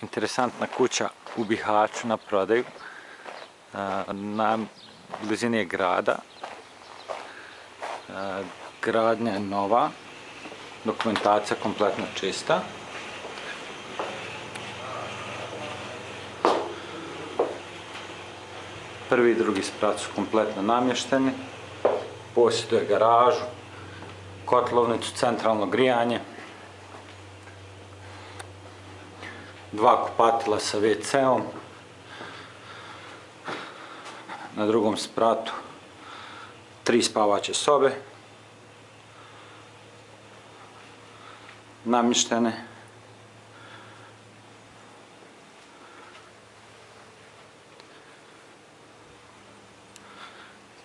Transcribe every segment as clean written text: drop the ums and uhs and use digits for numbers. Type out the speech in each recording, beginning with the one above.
Interesantna kuća u Bihaću na prodaju. Na blizini je grada. Gradnja je nova. Dokumentacija kompletno čista. Prvi i drugi sprat su kompletno namješteni. Posjeduje garažu, kotlovnicu, centralno grijanje, 2 kupatila sa WC-om, na drugom spratu 3 spavaće sobe, namještene.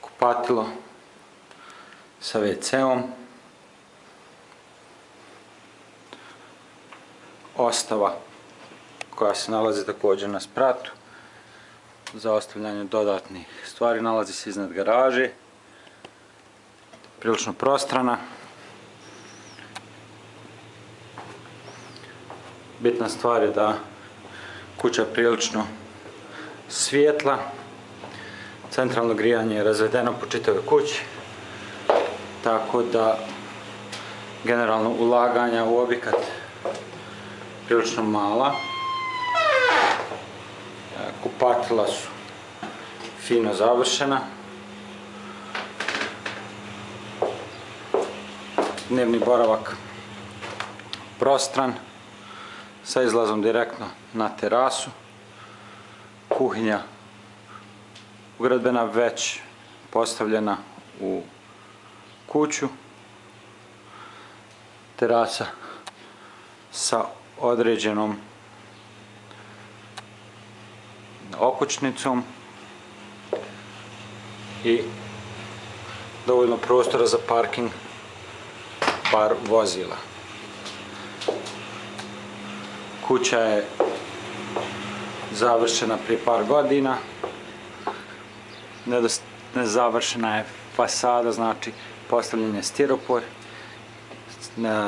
Kupatilo sa WC-om, ostava koja se nalazi također na spratu za ostavljanje dodatnih stvari, nalazi se iznad garaže, prilično prostrana. Bitna stvar je da kuća je prilično svijetla, centralno grijanje je razvedeno po čitavoj kući, tako da generalno ulaganja u objekat prilično mala. Kupatila su fino završena. Dnevni boravak prostran sa izlazom direktno na terasu. Kuhinja ugradbena već postavljena u kuću. Terasa sa određenom okućnicom i dovoljno prostora za parking par vozila. Kuća je završena prije par godina. Nezavršena je fasada, znači postavljen je stiropor.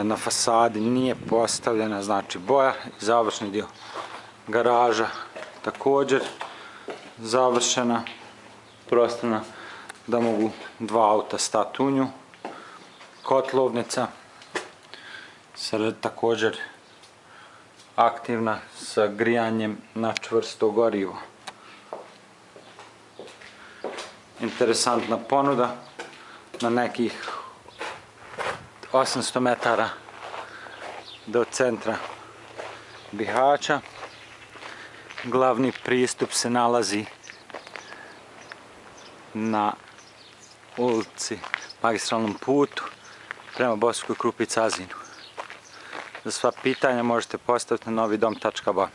Na fasadi nije postavljena, znači, boja. Završni dio garaža također završena, prostorna da mogu 2 auta stati u nju. Kotlovnica također aktivna sa grijanjem na čvrsto gorivo. Interesantna ponuda na nekih 800 metara do centra Bihaća. Glavni pristup se nalazi na ulici, magistralnom putu prema Bosanskoj Krupi i Cazinu. Za sva pitanja možete postaviti na novidom.ba.